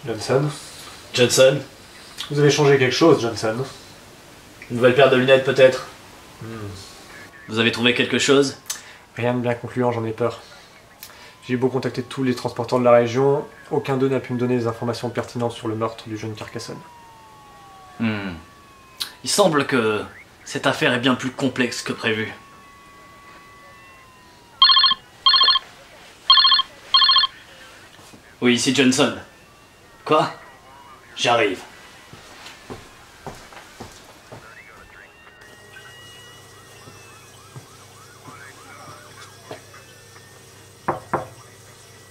Johnson. Johnson. Vous avez changé quelque chose, Johnson. Une nouvelle paire de lunettes peut-être. Vous avez trouvé quelque chose? Rien de bien concluant, j'en ai peur. J'ai beau contacter tous les transporteurs de la région, aucun d'eux n'a pu me donner des informations pertinentes sur le meurtre du jeune Carcassonne. Il semble que cette affaire est bien plus complexe que prévu. Oui, ici Johnson. Quoi? J'arrive.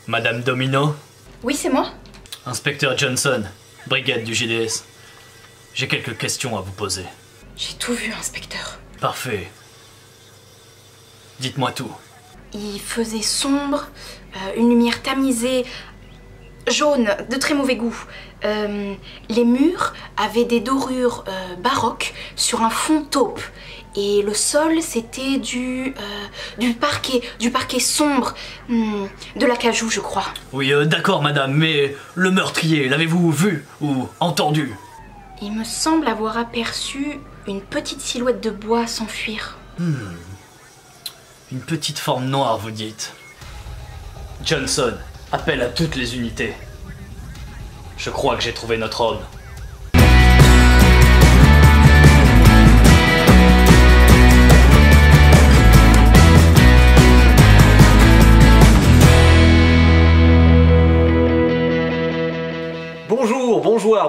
Madame Domino? Oui, c'est moi. Inspecteur Johnson, brigade du GDS. J'ai quelques questions à vous poser. J'ai tout vu, inspecteur. Parfait. Dites-moi tout. Il faisait sombre, une lumière tamisée, jaune, de très mauvais goût. Les murs avaient des dorures baroques sur un fond taupe. Et le sol, c'était du parquet sombre, de l'acajou, je crois. Oui, d'accord, madame, mais le meurtrier, l'avez-vous vu ou entendu? Il me semble avoir aperçu une petite silhouette de bois s'enfuir. Une petite forme noire, vous dites. Johnson, appel à toutes les unités. Je crois que j'ai trouvé notre homme.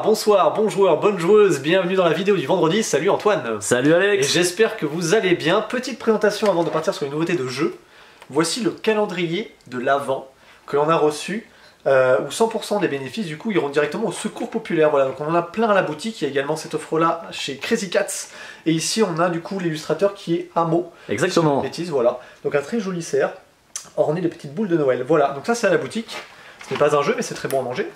Bonsoir, bon joueur, bonne joueuse, bienvenue dans la vidéo du vendredi, salut Antoine. Salut Alex. Et j'espère que vous allez bien. Petite présentation avant de partir sur une nouveauté de jeu. Voici le calendrier de l'Avent que l'on a reçu, où 100% des bénéfices du coup iront directement au secours populaire. Voilà, donc on en a plein à la boutique, il y a également cette offre là chez Crazy Cats. Et ici on a du coup l'illustrateur qui est Amo. Exactement. Bêtise, voilà. Donc un très joli cerf, orné de petites boules de Noël. Voilà, donc ça c'est à la boutique. Ce n'est pas un jeu mais c'est très bon à manger.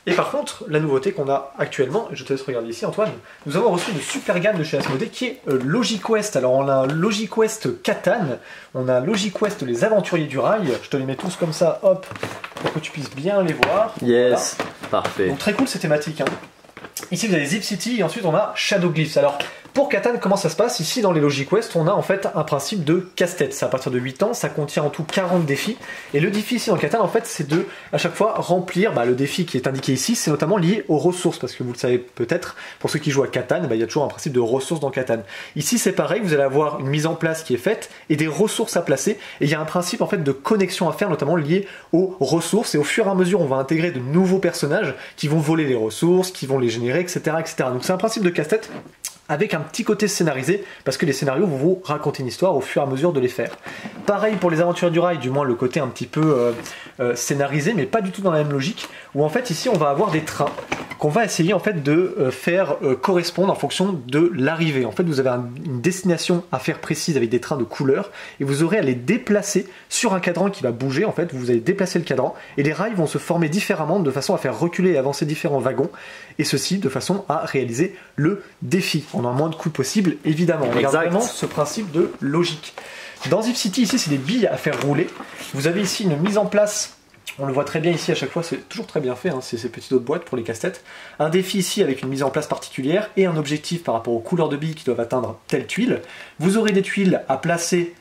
Et par contre, la nouveauté qu'on a actuellement, je te laisse regarder ici Antoine, nous avons reçu une super gamme de chez Asmodée qui est LogiQuest. Alors on a un LogiQuest Catan, on a un LogiQuest Les Aventuriers du Rail, je te les mets tous comme ça, hop, pour que tu puisses bien les voir. Yes, voilà. Parfait. Donc très cool ces thématiques. Hein. Ici vous avez Zip City et ensuite on a Shadow Glyphs. Alors pour Catan, comment ça se passe? Ici dans les LogiQuest, on a en fait un principe de casse-tête. C'est à partir de 8 ans, ça contient en tout 40 défis. Et le défi ici dans Catan, en fait, c'est de à chaque fois remplir le défi qui est indiqué ici, c'est notamment lié aux ressources. Parce que vous le savez peut-être, pour ceux qui jouent à Catan, il y a toujours un principe de ressources dans Catan. Ici c'est pareil, vous allez avoir une mise en place qui est faite et des ressources à placer. Et il y a un principe en fait de connexion à faire, notamment lié aux ressources. Et au fur et à mesure, on va intégrer de nouveaux personnages qui vont voler les ressources, qui vont les générer, etc. etc. Donc c'est un principe de casse-tête avec un petit côté scénarisé, parce que les scénarios vont vous raconter une histoire au fur et à mesure de les faire. Pareil pour les Aventuriers du Rail, du moins le côté un petit peu scénarisé, mais pas du tout dans la même logique, où en fait ici on va avoir des trains qu'on va essayer en fait de faire correspondre en fonction de l'arrivée. En fait vous avez une destination à faire précise avec des trains de couleur, et vous aurez à les déplacer sur un cadran qui va bouger. En fait vous allez déplacer le cadran, et les rails vont se former différemment de façon à faire reculer et avancer différents wagons, et ceci de façon à réaliser le défi en un moins de coûts possible, évidemment. On regarde vraiment ce principe de logique. Dans Zip City, ici, c'est des billes à faire rouler. Vous avez ici une mise en place, on le voit très bien ici à chaque fois, c'est toujours très bien fait, hein, c'est ces petites autres boîtes pour les casse-têtes. Un défi ici avec une mise en place particulière et un objectif par rapport aux couleurs de billes qui doivent atteindre telle tuile. Vous aurez des tuiles à placer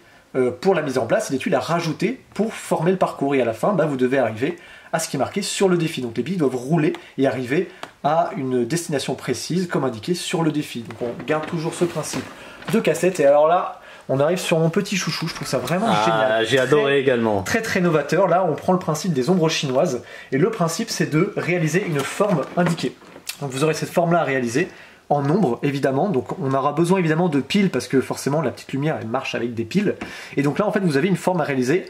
pour la mise en place et des tuiles à rajouter pour former le parcours. Et à la fin, vous devez arriver à ce qui est marqué sur le défi. Donc les billes doivent rouler et arriver à une destination précise comme indiqué sur le défi. Donc on garde toujours ce principe de cassette. Et alors là, on arrive sur mon petit chouchou, je trouve ça vraiment génial. J'ai adoré également. Très très novateur. Là, on prend le principe des ombres chinoises et le principe c'est de réaliser une forme indiquée. Donc vous aurez cette forme-là à réaliser en ombre évidemment, donc on aura besoin évidemment de piles parce que forcément la petite lumière elle marche avec des piles. Et donc là en fait vous avez une forme à réaliser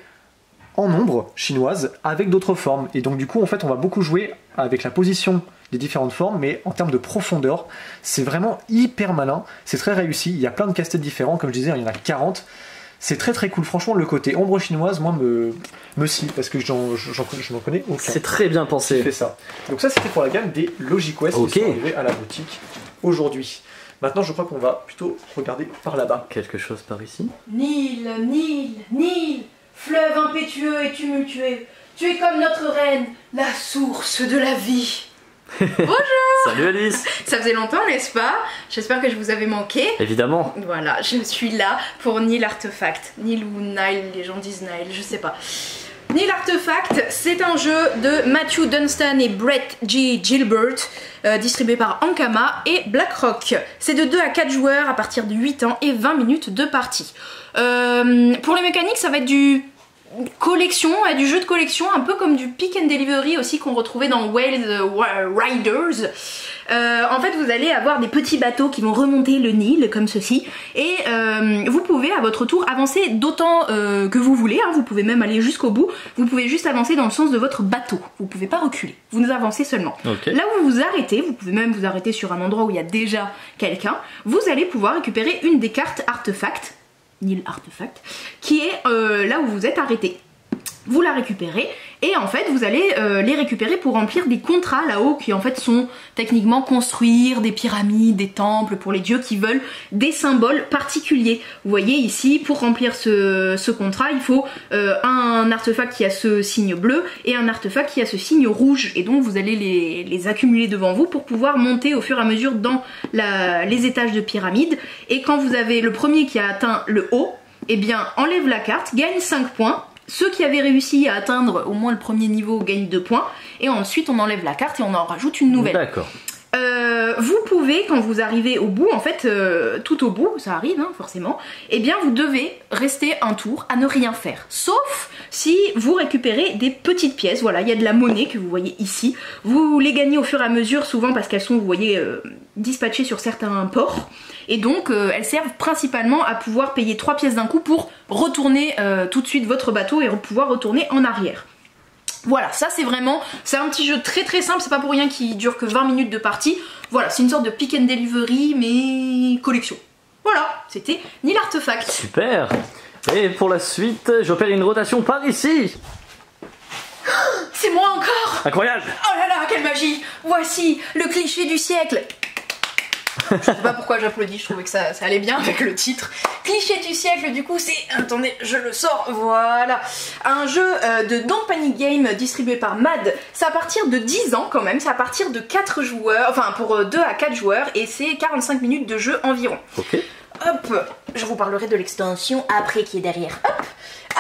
en ombre chinoise avec d'autres formes, et donc du coup en fait on va beaucoup jouer avec la position des différentes formes, mais en termes de profondeur c'est vraiment hyper malin, c'est très réussi. Il y a plein de casse-têtes différents, comme je disais il y en a 40, c'est très très cool. Franchement le côté ombre chinoise moi me scie parce que je n'en connais aucun. C'est très bien pensé. Fait ça. Donc ça c'était pour la gamme des LogiQuest qui sont arrivés à la boutique aujourd'hui. Maintenant je crois qu'on va plutôt regarder par là-bas. Quelque chose par ici. Nil, Nil, Nil, fleuve impétueux et tumultueux, tu es comme notre reine, la source de la vie. Bonjour. Salut Alice. Ça faisait longtemps, n'est-ce pas? J'espère que je vous avais manqué. Évidemment. Voilà, je suis là pour Nil Artefact. Nil ou Nile, les gens disent Nile, je sais pas. Nil Artefact, c'est un jeu de Matthew Dunstan et Brett G. Gilbert, distribué par Ankama et BlackRock. C'est de 2 à 4 joueurs à partir de 8 ans et 20 minutes de partie. Pour les mécaniques, ça va être du collection, du jeu de collection, un peu comme du pick and delivery aussi qu'on retrouvait dans Whale Riders. En fait, vous allez avoir des petits bateaux qui vont remonter le Nil comme ceci, et vous pouvez à votre tour avancer d'autant que vous voulez, hein, vous pouvez même aller jusqu'au bout, vous pouvez juste avancer dans le sens de votre bateau, vous pouvez pas reculer, vous nous avancez seulement. Okay. Là où vous vous arrêtez, vous pouvez même vous arrêter sur un endroit où il y a déjà quelqu'un, vous allez pouvoir récupérer une des cartes artefacts, Nil Artefact, qui est là où vous êtes arrêté. Vous la récupérez et en fait vous allez les récupérer pour remplir des contrats là-haut qui en fait sont techniquement construire des pyramides, des temples pour les dieux qui veulent des symboles particuliers. Vous voyez ici, pour remplir ce contrat, il faut un artefact qui a ce signe bleu et un artefact qui a ce signe rouge, et donc vous allez les accumuler devant vous pour pouvoir monter au fur et à mesure dans les étages de pyramide. Et quand vous avez le premier qui a atteint le haut, eh bien enlève la carte, gagne 5 points. Ceux qui avaient réussi à atteindre au moins le premier niveau gagnent 2 points, et ensuite on enlève la carte et on en rajoute une nouvelle. D'accord. Vous pouvez, quand vous arrivez au bout, en fait, tout au bout, ça arrive hein, forcément, eh bien vous devez rester un tour à ne rien faire. Sauf si vous récupérez des petites pièces, voilà, il y a de la monnaie que vous voyez ici. Vous les gagnez au fur et à mesure, souvent parce qu'elles sont, vous voyez, dispatchées sur certains ports. Et donc elles servent principalement à pouvoir payer 3 pièces d'un coup pour retourner tout de suite votre bateau et pouvoir retourner en arrière. Voilà, ça c'est vraiment, c'est un petit jeu très très simple, c'est pas pour rien qu'il dure que 20 minutes de partie. Voilà, c'est une sorte de pick and delivery mais collection. Voilà, c'était Nil Artefact. Super. Et pour la suite, j'opère une rotation par ici. C'est moi encore. Incroyable. Oh là là, quelle magie. Voici le cliché du siècle. Je sais pas pourquoi j'applaudis, je trouvais que ça allait bien avec le titre. Cliché du siècle, du coup, c'est... Attendez, je le sors, voilà. Un jeu de Don't Panic Game distribué par MAD. C'est à partir de 10 ans quand même, c'est à partir de 4 joueurs, enfin pour 2 à 4 joueurs, et c'est 45 minutes de jeu environ. Ok. Hop, je vous parlerai de l'extension après qui est derrière. Hop.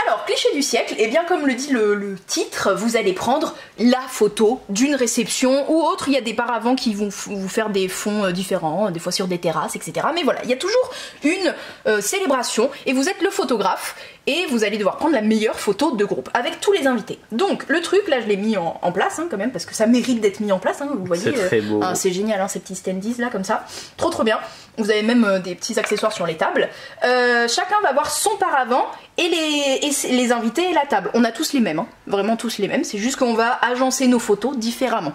Alors, cliché du siècle, et bien comme le dit le titre, vous allez prendre la photo d'une réception ou autre. Il y a des paravents qui vont vous faire des fonds différents, des fois sur des terrasses, etc. Mais voilà, il y a toujours une célébration et vous êtes le photographe et vous allez devoir prendre la meilleure photo de groupe avec tous les invités. Donc le truc, là je l'ai mis en place hein, quand même parce que ça mérite d'être mis en place, hein, vous voyez. C'est très beau. C'est génial hein, ces petits standees là comme ça, trop bien. Vous avez même des petits accessoires sur les tables. Chacun va avoir son paravent et les invités et la table. On a tous les mêmes, hein, vraiment tous les mêmes. C'est juste qu'on va agencer nos photos différemment.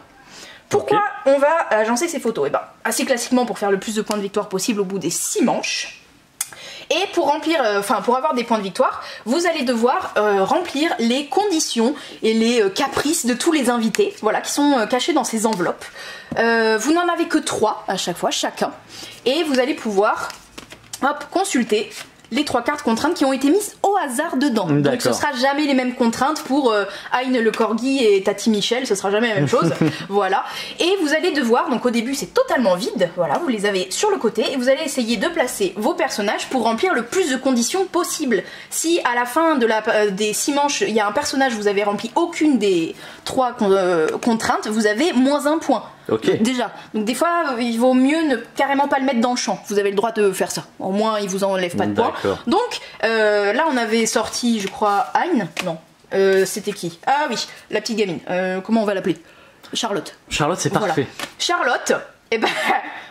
Pourquoi on va agencer ces photos? Eh ben, assez classiquement pour faire le plus de points de victoire possible au bout des 6 manches. Et pour remplir, pour avoir des points de victoire, vous allez devoir remplir les conditions et les caprices de tous les invités, voilà, qui sont cachés dans ces enveloppes. Vous n'en avez que 3 à chaque fois, chacun, et vous allez pouvoir, hop, consulter les 3 cartes contraintes qui ont été mises au hasard dedans. Donc ce sera jamais les mêmes contraintes pour Ayn le Corgi et Tati Michel, ce sera jamais la même chose. Voilà. Et vous allez devoir, donc au début c'est totalement vide, voilà, vous les avez sur le côté et vous allez essayer de placer vos personnages pour remplir le plus de conditions possible. Si à la fin de des 6 manches il y a un personnage, vous avez rempli aucune des 3 contraintes, vous avez moins 1 point. Okay. Déjà, donc des fois il vaut mieux ne carrément pas le mettre dans le champ. Vous avez le droit de faire ça. Au moins il vous enlève pas de points. Donc là on avait sorti, je crois, Ayn. Non, c'était qui? Ah oui, la petite gamine. Comment on va l'appeler? Charlotte. Charlotte, c'est parfait. Voilà. Charlotte. Et ben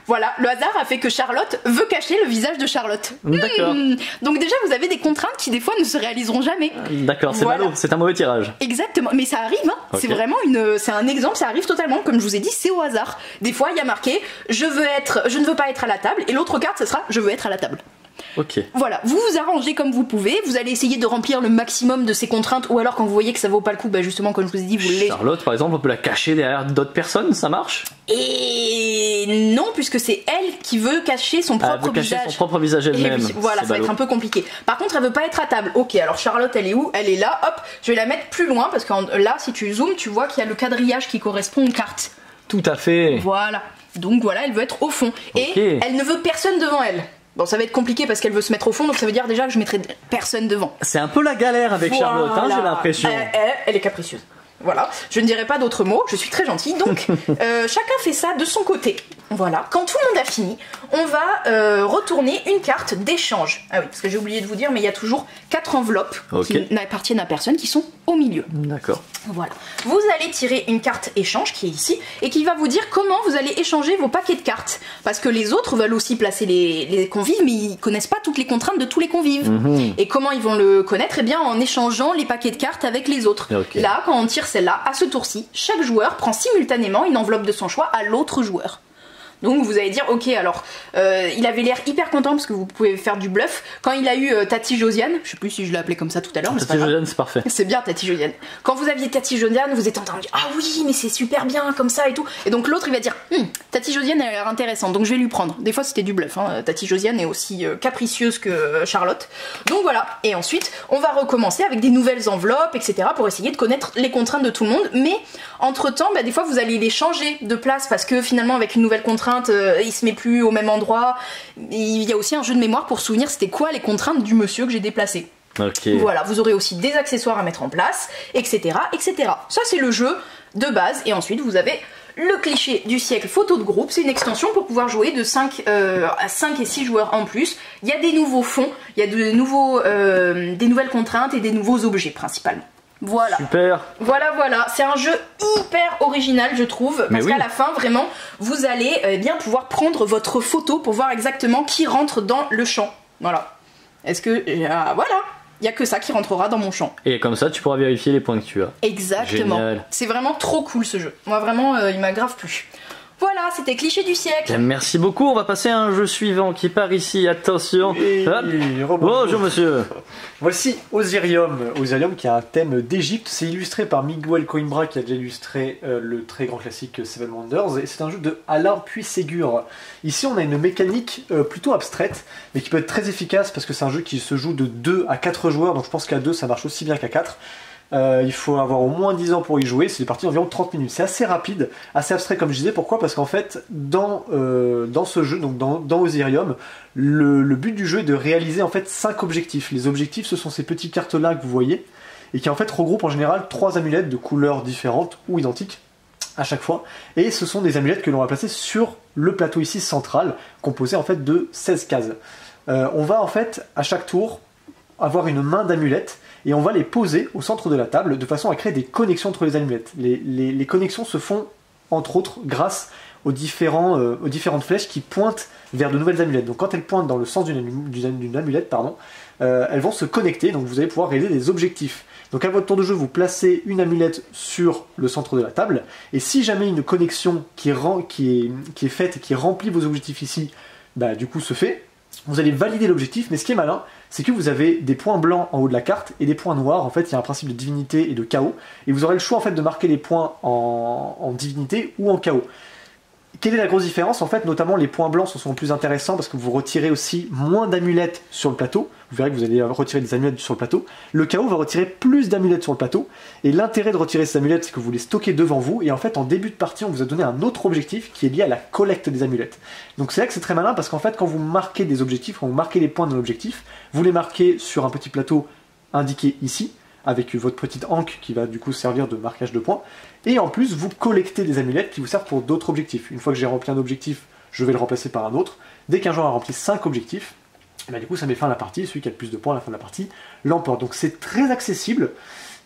voilà, le hasard a fait que Charlotte veut cacher le visage de Charlotte. D'accord. Donc déjà vous avez des contraintes qui des fois ne se réaliseront jamais. D'accord, c'est voilà. malo, c'est un mauvais tirage. Exactement, mais ça arrive, hein. Okay. C'est vraiment c'est un exemple, ça arrive totalement, comme je vous ai dit, c'est au hasard. Des fois il y a marqué je ne veux pas être à la table, et l'autre carte ce sera je veux être à la table. Ok. Voilà, vous vous arrangez comme vous pouvez, vous allez essayer de remplir le maximum de ces contraintes, ou alors quand vous voyez que ça vaut pas le coup, bah justement comme je vous ai dit, vous les... Charlotte par exemple, on peut la cacher derrière d'autres personnes, ça marche? Et non, puisque c'est elle qui veut cacher son propre visage. Cacher son propre visage elle-même. Oui, voilà, ça va être un peu compliqué. Par contre, elle veut pas être à table. Ok, alors Charlotte, elle est où? Elle est là, hop, je vais la mettre plus loin, parce que là, si tu zoomes, tu vois qu'il y a le quadrillage qui correspond aux cartes. Tout à fait. Voilà. Donc voilà, elle veut être au fond. Ok. Et elle ne veut personne devant elle. Bon, ça va être compliqué parce qu'elle veut se mettre au fond, donc ça veut dire déjà que je mettrai personne devant. C'est un peu la galère avec Charlotte, hein, j'ai l'impression. Elle est capricieuse. Voilà, je ne dirai pas d'autres mots, je suis très gentille. Donc, chacun fait ça de son côté. Voilà, quand tout le monde a fini, on va retourner une carte d'échange. Ah oui, parce que j'ai oublié de vous dire, mais il y a toujours 4 enveloppes qui n'appartiennent à personne, qui sont au milieu. D'accord. Voilà. Vous allez tirer une carte échange qui est ici et qui va vous dire comment vous allez échanger vos paquets de cartes. Parce que les autres veulent aussi placer les convives, mais ils connaissent pas toutes les contraintes de tous les convives. Et comment ils vont le connaître? Eh bien, en échangeant les paquets de cartes avec les autres. Là, quand on tire celle-là, à ce tour-ci, chaque joueur prend simultanément une enveloppe de son choix à l'autre joueur. Donc vous allez dire, ok, alors il avait l'air hyper content parce que vous pouvez faire du bluff. Quand il a eu Tati Josiane, je sais plus si je l'ai appelé comme ça tout à l'heure, mais Tati Josiane, c'est parfait. C'est bien Tati Josiane. Quand vous aviez Tati Josiane, vous êtes en train de dire, ah oui, mais c'est super bien comme ça et tout. Et donc l'autre il va dire, Tati Josiane elle a l'air intéressante, donc je vais lui prendre. Des fois c'était du bluff, hein. Tati Josiane est aussi capricieuse que Charlotte. Donc voilà, et ensuite on va recommencer avec des nouvelles enveloppes, etc. pour essayer de connaître les contraintes de tout le monde. Mais entre temps, des fois vous allez les changer de place parce que finalement avec une nouvelle contrainte, il se met plus au même endroit. Il y a aussi un jeu de mémoire pour se souvenir c'était quoi les contraintes du monsieur que j'ai déplacé. Voilà, vous aurez aussi des accessoires à mettre en place, etc. etc. Ça c'est le jeu de base. Et ensuite vous avez le cliché du siècle photo de groupe. C'est une extension pour pouvoir jouer de 5 à 5 et 6 joueurs en plus. Il y a des nouveaux fonds, il y a des nouvelles contraintes et des nouveaux objets principalement. Voilà. Super. Voilà. C'est un jeu hyper original, je trouve, parce qu'à la fin, vraiment, vous allez bien pouvoir prendre votre photo pour voir exactement qui rentre dans le champ. Voilà. Est-ce que voilà. Il n'y a que ça qui rentrera dans mon champ. Et comme ça, tu pourras vérifier les points que tu as. Exactement. Génial. C'est vraiment trop cool ce jeu. Moi, vraiment, il m'a grave plu. Voilà, c'était cliché du siècle. Bien, merci beaucoup. On va passer à un jeu suivant qui part ici. Attention. Bonjour monsieur. Voici Osirium. Osirium qui a un thème d'Égypte. C'est illustré par Miguel Coimbra qui a déjà illustré le très grand classique Seven Wonders. Et c'est un jeu de Alain Puisségur. Ici on a une mécanique plutôt abstraite mais qui peut être très efficace parce que c'est un jeu qui se joue de 2 à 4 joueurs. Donc je pense qu'à 2 ça marche aussi bien qu'à 4. Il faut avoir au moins 10 ans pour y jouer, c'est des parties d'environ 30 minutes. C'est assez rapide, assez abstrait comme je disais. Pourquoi? Parce qu'en fait, dans ce jeu, donc dans Osirium, le but du jeu est de réaliser en fait 5 objectifs. Les objectifs, ce sont ces petites cartes-là que vous voyez, et qui en fait regroupent en général 3 amulettes de couleurs différentes ou identiques à chaque fois. Et ce sont des amulettes que l'on va placer sur le plateau ici central, composé en fait de 16 cases. On va en fait, à chaque tour, avoir une main d'amulettes, et on va les poser au centre de la table de façon à créer des connexions entre les amulettes. Les connexions se font entre autres grâce aux différentes flèches qui pointent vers de nouvelles amulettes. Donc quand elles pointent dans le sens d'une amulette, elles vont se connecter, donc vous allez pouvoir réaliser des objectifs. Donc à votre tour de jeu, vous placez une amulette sur le centre de la table, et si jamais une connexion qui est faite et qui remplit vos objectifs ici, du coup se fait, vous allez valider l'objectif. Mais ce qui est malin, c'est que vous avez des points blancs en haut de la carte et des points noirs. En fait, il y a un principe de divinité et de chaos, et vous aurez le choix en fait de marquer les points en divinité ou en chaos. Quelle est la grosse différence? En fait, notamment les points blancs sont plus intéressants parce que vous retirez aussi moins d'amulettes sur le plateau. Vous verrez que vous allez retirer des amulettes sur le plateau. Le chaos va retirer plus d'amulettes sur le plateau. Et l'intérêt de retirer ces amulettes, c'est que vous les stockez devant vous. Et en fait, en début de partie, on vous a donné un autre objectif qui est lié à la collecte des amulettes. Donc c'est là que c'est très malin parce qu'en fait, quand vous marquez des objectifs, quand vous marquez les points d'un objectif, vous les marquez sur un petit plateau indiqué ici, avec votre petite anque qui va du coup servir de marquage de points. Et en plus, vous collectez des amulettes qui vous servent pour d'autres objectifs. Une fois que j'ai rempli un objectif, je vais le remplacer par un autre. Dès qu'un joueur a rempli 5 objectifs, du coup ça met fin à la partie. Celui qui a le plus de points à la fin de la partie l'emporte. Donc c'est très accessible.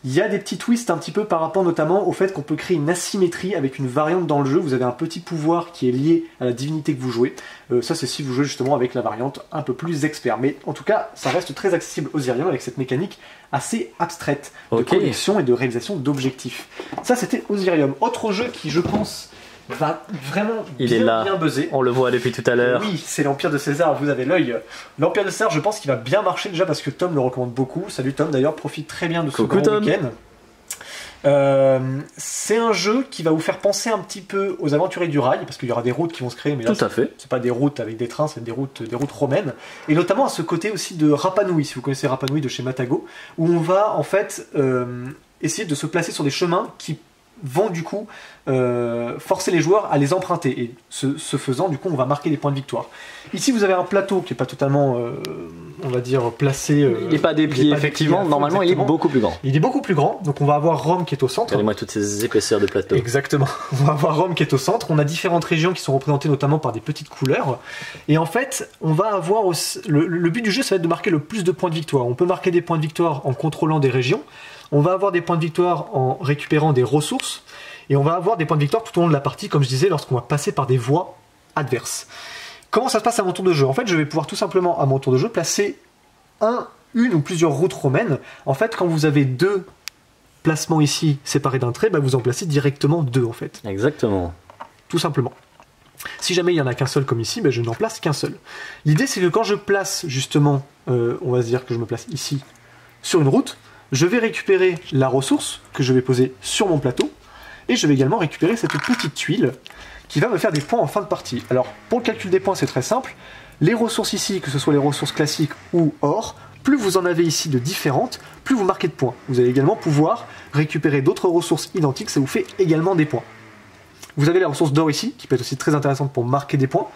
Il y a des petits twists un petit peu par rapport notamment au fait qu'on peut créer une asymétrie avec une variante dans le jeu. Vous avez un petit pouvoir qui est lié à la divinité que vous jouez. Ça c'est si vous jouez justement avec la variante un peu plus expert. Mais en tout cas, ça reste très accessible Osirium avec cette mécanique assez abstraite de collection et de réalisation d'objectifs. Ça c'était Osirium. Autre jeu qui je pense va vraiment bien buzzer. On le voit depuis tout à l'heure. Oui, c'est l'Empire de César, vous avez l'œil. L'Empire de César, je pense qu'il va bien marcher déjà parce que Tom le recommande beaucoup. Salut Tom, d'ailleurs, profite très bien de ce grand week-end. C'est un jeu qui va vous faire penser un petit peu aux Aventuriers du Rail, parce qu'il y aura des routes qui vont se créer, mais là c'est pas des routes avec des trains, c'est des routes romaines, et notamment à ce côté aussi de Rapa Nui, si vous connaissez Rapa Nui de chez Matago, où on va en fait essayer de se placer sur des chemins qui vont du coup forcer les joueurs à les emprunter. Et ce faisant, du coup, on va marquer des points de victoire. Ici, vous avez un plateau qui n'est pas totalement, on va dire, placé. Il n'est pas déplié, effectivement. Normalement, il est beaucoup plus grand. Il est beaucoup plus grand. Donc, on va avoir Rome qui est au centre. Regardez-moi toutes ces épaisseurs de plateau. Exactement. On va avoir Rome qui est au centre. On a différentes régions qui sont représentées notamment par des petites couleurs. Et en fait, on va avoir aussi... le but du jeu, ça va être de marquer le plus de points de victoire. On peut marquer des points de victoire en contrôlant des régions. On va avoir des points de victoire en récupérant des ressources. Et on va avoir des points de victoire tout au long de la partie, comme je disais, lorsqu'on va passer par des voies adverses. Comment ça se passe à mon tour de jeu? En fait, je vais pouvoir tout simplement, à mon tour de jeu, placer une ou plusieurs routes romaines. En fait, quand vous avez 2 placements ici séparés d'un trait, bah, vous en placez directement 2 en fait. Exactement. Tout simplement. Si jamais il n'y en a qu'un seul comme ici, bah, je n'en place qu'un seul. L'idée, c'est que quand je place justement, on va se dire que je me place ici sur une route, je vais récupérer la ressource que je vais poser sur mon plateau. Et je vais également récupérer cette petite tuile qui va me faire des points en fin de partie. Alors, pour le calcul des points, c'est très simple. Les ressources ici, que ce soit les ressources classiques ou or, plus vous en avez ici de différentes, plus vous marquez de points. Vous allez également pouvoir récupérer d'autres ressources identiques, ça vous fait également des points. Vous avez la ressource d'or ici, qui peut être aussi très intéressante pour marquer des points.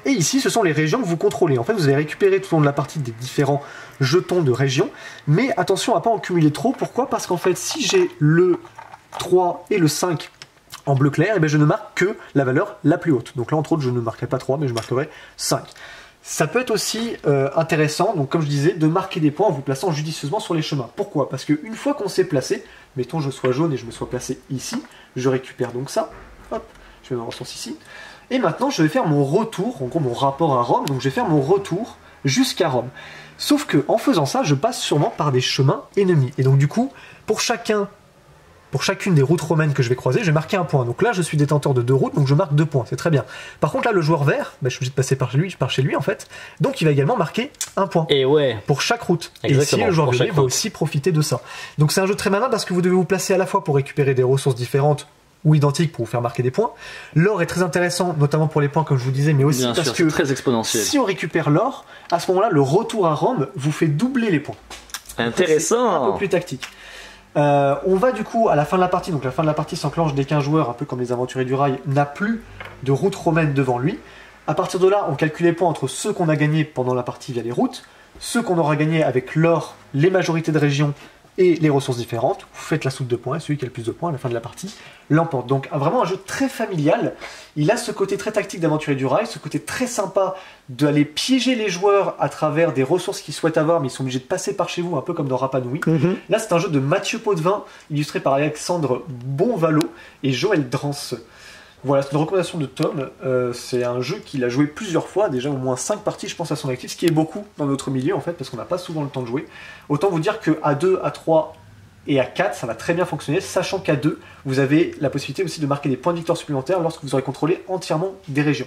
Et ici, ce sont les régions que vous contrôlez. En fait, vous allez récupérer tout au long de la partie des différents jetons de régions. Mais attention à ne pas en cumuler trop. Pourquoi? Parce qu'en fait, si j'ai le 3 et le 5 en bleu clair, et bien je ne marque que la valeur la plus haute. Donc là, entre autres, je ne marquerai pas 3, mais je marquerai 5. Ça peut être aussi intéressant, donc comme je disais, de marquer des points en vous plaçant judicieusement sur les chemins. Pourquoi? Parce qu'une fois qu'on s'est placé, mettons je sois jaune et je me sois placé ici, je récupère donc ça, hop, je mets ma ressource ici, et maintenant je vais faire mon retour, en gros mon rapport à Rome, donc je vais faire mon retour jusqu'à Rome. Sauf que en faisant ça, je passe sûrement par des chemins ennemis. Et donc du coup, pour chacune des routes romaines que je vais croiser, je vais marquer un point. Donc là, je suis détenteur de 2 routes, donc je marque 2 points, c'est très bien. Par contre, là, le joueur vert, bah, je suis obligé de passer par chez lui en fait, donc il va également marquer un point. Et ouais. Pour chaque route. Exactement, et ici, le joueur violet va aussi profiter de ça. Donc c'est un jeu très malin parce que vous devez vous placer à la fois pour récupérer des ressources différentes ou identiques pour vous faire marquer des points. L'or est très intéressant, notamment pour les points, comme je vous disais, mais aussi bien parce sûr, que très exponentiel. Si on récupère l'or, à ce moment-là, le retour à Rome vous fait doubler les points. Intéressant. Un peu plus tactique. On va du coup à la fin de la partie, donc la fin de la partie s'enclenche dès qu'un joueur, un peu comme les aventuriers du rail, n'a plus de route romaine devant lui. À partir de là, on calcule les points entre ceux qu'on a gagnés pendant la partie via les routes, ceux qu'on aura gagnés avec l'or, les majorités de régions et les ressources différentes. Vous faites la soupe de points et celui qui a le plus de points à la fin de la partie l'emporte. Donc vraiment un jeu très familial. Il a ce côté très tactique d'aventurier du rail, ce côté très sympa d'aller piéger les joueurs à travers des ressources qu'ils souhaitent avoir, mais ils sont obligés de passer par chez vous, un peu comme dans Rapa Nui. Là, c'est un jeu de Mathieu Potvin, illustré par Alexandre Bonvalo et Joël Drance. Voilà, c'est une recommandation de Tom. C'est un jeu qu'il a joué plusieurs fois, déjà au moins 5 parties, je pense, à son actif, ce qui est beaucoup dans notre milieu, en fait, parce qu'on n'a pas souvent le temps de jouer. Autant vous dire qu'à 2, à 3 et à 4, ça va très bien fonctionner, sachant qu'à 2, vous avez la possibilité aussi de marquer des points de victoire supplémentaires lorsque vous aurez contrôlé entièrement des régions.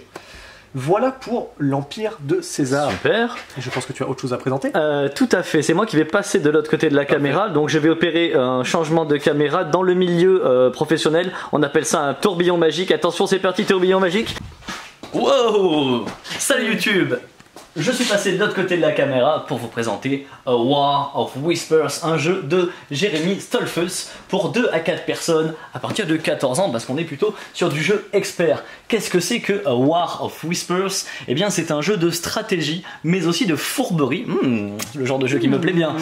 Voilà pour l'Empire de César. Super. Et je pense que tu as autre chose à présenter. Tout à fait, c'est moi qui vais passer de l'autre côté de la caméra, donc je vais opérer un changement de caméra dans le milieu professionnel. On appelle ça un tourbillon magique. Attention, c'est parti, tourbillon magique. Wow. Salut YouTube. Je suis passé de l'autre côté de la caméra pour vous présenter A War of Whispers, un jeu de Jérémy Stolfus pour 2 à 4 personnes à partir de 14 ans, parce qu'on est plutôt sur du jeu expert. Qu'est-ce que c'est que A War of Whispers? Eh bien, c'est un jeu de stratégie, mais aussi de fourberie. Le genre de jeu qui me plaît bien.